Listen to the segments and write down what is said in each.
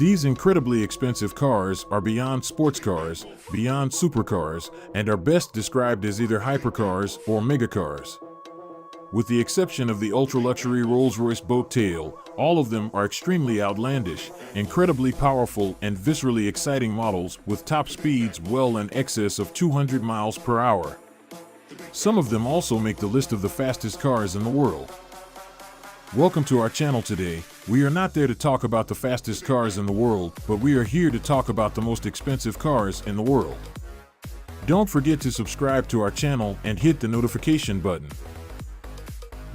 These incredibly expensive cars are beyond sports cars, beyond supercars, and are best described as either hypercars or megacars. With the exception of the ultra-luxury Rolls-Royce Boat Tail, all of them are extremely outlandish, incredibly powerful, and viscerally exciting models with top speeds well in excess of 200 miles per hour. Some of them also make the list of the fastest cars in the world. Welcome to our channel today. We are not there to talk about the fastest cars in the world, but we are here to talk about the most expensive cars in the world. Don't forget to subscribe to our channel and hit the notification button.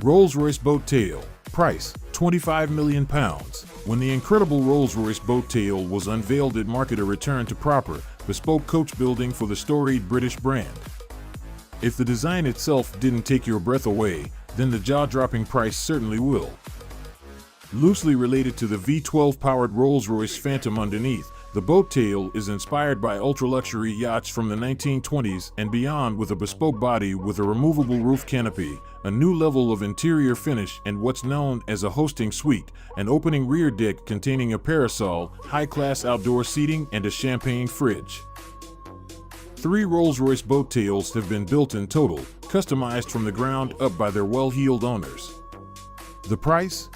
Rolls-Royce Boat Tail. Price, £25 million. When the incredible Rolls-Royce Boat Tail was unveiled, it marked a return to proper, bespoke coach building for the storied British brand. If the design itself didn't take your breath away, then the jaw-dropping price certainly will. Loosely related to the V12-powered Rolls-Royce Phantom underneath, the Boat Tail is inspired by ultra-luxury yachts from the 1920s and beyond, with a bespoke body with a removable roof canopy, a new level of interior finish, and what's known as a hosting suite, an opening rear deck containing a parasol, high-class outdoor seating, and a champagne fridge. 3 Rolls-Royce Boat Tails have been built in total, customized from the ground up by their well-heeled owners. The price?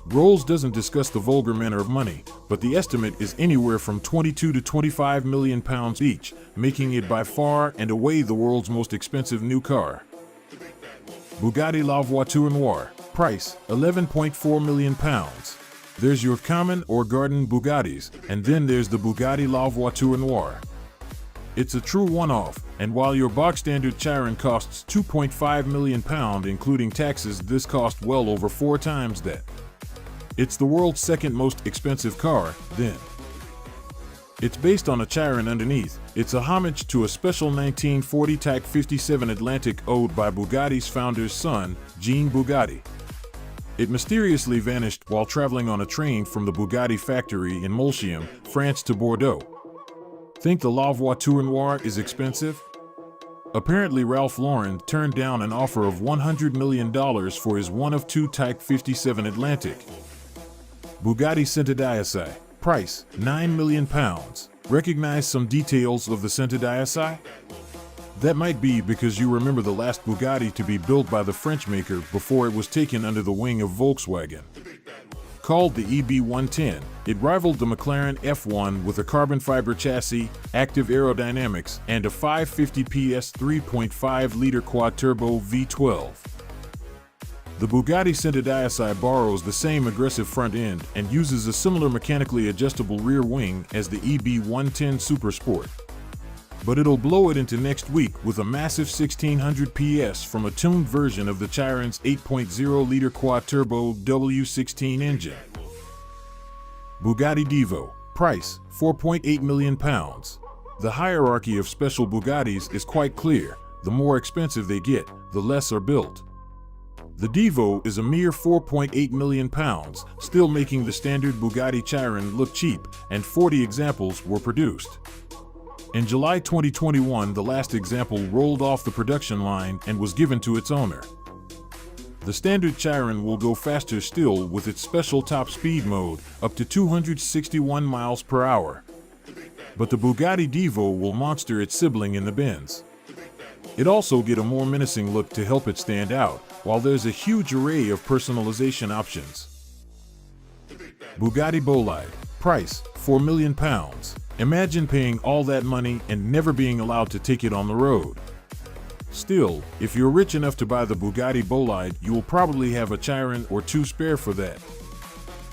Rolls doesn't discuss the vulgar manner of money, but the estimate is anywhere from £22 to £25 million each, making it by far and away the world's most expensive new car. Bugatti La Voiture Noire. Price, £11.4 million. There's your common or garden Bugattis, and then there's the Bugatti La Voiture Noire. It's a true one-off, and while your bog-standard Chiron costs £2.5 million including taxes, this cost well over 4 times that. It's the world's second most expensive car, then. It's based on a Chiron underneath. It's a homage to a special 1940 Type 57 Atlantic owed by Bugatti's founder's son, Jean Bugatti. It mysteriously vanished while traveling on a train from the Bugatti factory in Molsheim, France to Bordeaux. Think the La Voiture Noire is expensive? Apparently Ralph Lauren turned down an offer of $100 million for his one-of-2 Type 57 Atlantic. Bugatti Centodieci. Price, £9 million. Recognize some details of the Centodieci? That might be because you remember the last Bugatti to be built by the French maker before it was taken under the wing of Volkswagen. Called the EB110, it rivaled the McLaren F1 with a carbon fiber chassis, active aerodynamics, and a 550 PS 3.5-liter quad-turbo V12. The Bugatti Centodieci borrows the same aggressive front end and uses a similar mechanically adjustable rear wing as the EB110 Supersport. But it'll blow it into next week with a massive 1600 PS from a tuned version of the Chiron's 8.0-liter quad-turbo W16 engine. Bugatti Divo. Price, £4.8 million. The hierarchy of special Bugattis is quite clear. The more expensive they get, the less are built. The Divo is a mere £4.8 million, still making the standard Bugatti Chiron look cheap, and 40 examples were produced. In July 2021, the last example rolled off the production line and was given to its owner. The standard Chiron will go faster still with its special top speed mode, up to 261 miles per hour. But the Bugatti Divo will monster its sibling in the Benz. It also get a more menacing look to help it stand out, while there's a huge array of personalization options. Bugatti Bolide. Price, £4 million. Imagine paying all that money and never being allowed to take it on the road. Still, if you're rich enough to buy the Bugatti Bolide, you will probably have a Chiron or 2 spare for that.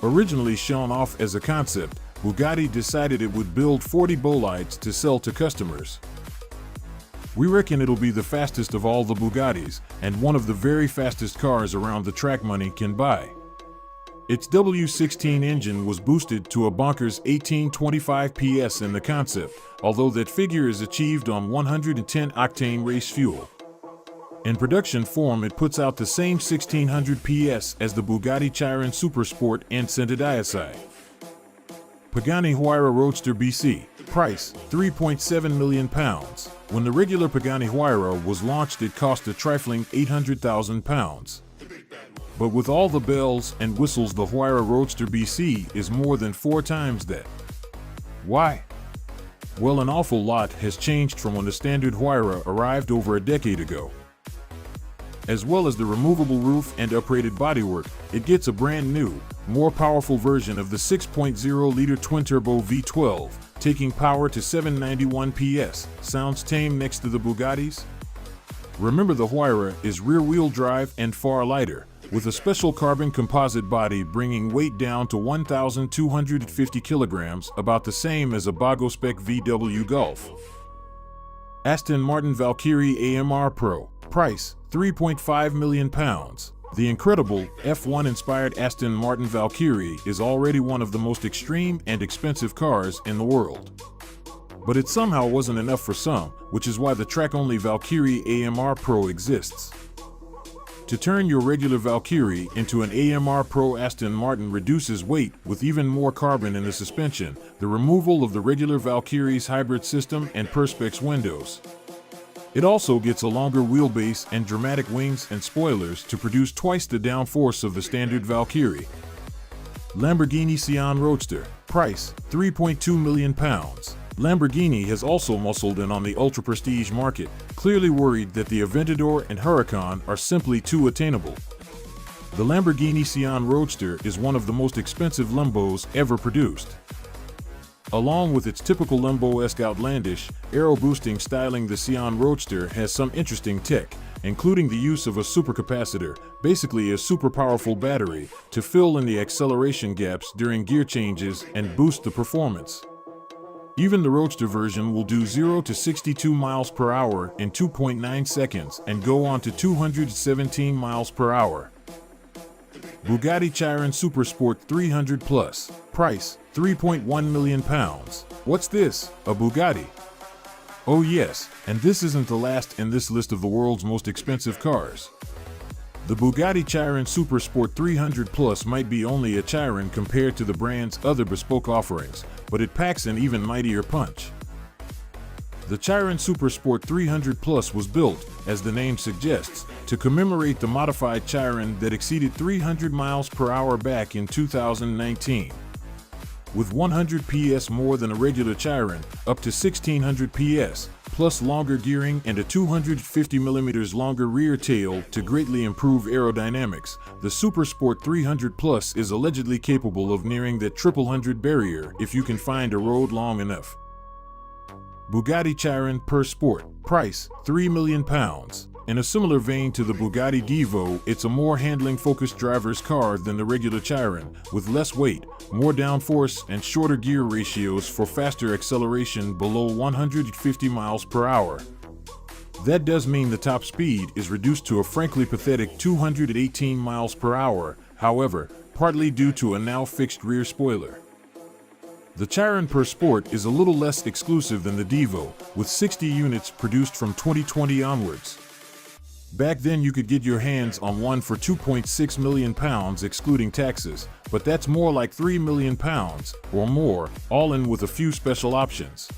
Originally shown off as a concept, Bugatti decided it would build 40 Bolides to sell to customers. We reckon it'll be the fastest of all the Bugattis, and one of the very fastest cars around the track money can buy. Its W16 engine was boosted to a bonkers 1825 PS in the concept, although that figure is achieved on 110 octane race fuel. In production form, it puts out the same 1600 PS as the Bugatti Chiron Supersport and Centodieci. Pagani Huayra Roadster BC. Price, £3.7 million. When the regular Pagani Huayra was launched, it cost a trifling £800,000. But with all the bells and whistles, the Huayra Roadster BC is more than 4 times that. Why? Well, an awful lot has changed from when the standard Huayra arrived over a decade ago. As well as the removable roof and uprated bodywork, it gets a brand new, more powerful version of the 6.0-liter twin-turbo V12, taking power to 791 PS. Sounds tame next to the Bugattis? Remember, the Huayra is rear-wheel drive and far lighter, with a special carbon composite body bringing weight down to 1,250 kilograms, about the same as a Bago-spec VW Golf. Aston Martin Valkyrie AMR Pro. Price, £3.5 million. The incredible, F1-inspired Aston Martin Valkyrie is already one of the most extreme and expensive cars in the world. But it somehow wasn't enough for some, which is why the track-only Valkyrie AMR Pro exists. To turn your regular Valkyrie into an AMR Pro, Aston Martin reduces weight with even more carbon in the suspension, the removal of the regular Valkyrie's hybrid system and Perspex windows. It also gets a longer wheelbase and dramatic wings and spoilers to produce twice the downforce of the standard Valkyrie. Lamborghini Sián Roadster. Price, £3.2 million. Lamborghini has also muscled in on the ultra-prestige market, clearly worried that the Aventador and Huracan are simply too attainable. The Lamborghini Sián Roadster is one of the most expensive Lambos ever produced. Along with its typical Lambo-esque outlandish, aero-boosting styling, the Sián Roadster has some interesting tech, including the use of a supercapacitor, basically a super powerful battery, to fill in the acceleration gaps during gear changes and boost the performance. Even the Roadster version will do 0 to 62 miles per hour in 2.9 seconds and go on to 217 miles per hour. Bugatti Chiron Supersport 300 Plus. Price, £3.1 million. What's this? A Bugatti? Oh yes, and this isn't the last in this list of the world's most expensive cars. The Bugatti Chiron Supersport 300 Plus might be only a Chiron compared to the brand's other bespoke offerings, but it packs an even mightier punch. The Chiron Supersport 300 Plus was built, as the name suggests, to commemorate the modified Chiron that exceeded 300 miles per hour back in 2019. With 100 PS more than a regular Chiron, up to 1600 PS, plus longer gearing and a 250mm longer rear tail to greatly improve aerodynamics, the Supersport 300 Plus is allegedly capable of nearing that 100 barrier if you can find a road long enough. Bugatti Chiron Per Sport. Price, £3 million. In a similar vein to the Bugatti Divo, it's a more handling-focused driver's car than the regular Chiron, with less weight, more downforce, and shorter gear ratios for faster acceleration below 150 miles per hour. That does mean the top speed is reduced to a frankly pathetic 218 miles per hour, however, partly due to a now fixed rear spoiler. The Chiron Per Sport is a little less exclusive than the Divo, with 60 units produced from 2020 onwards. Back then you could get your hands on one for £2.6 million excluding taxes, but that's more like £3 million or more, all in with a few special options.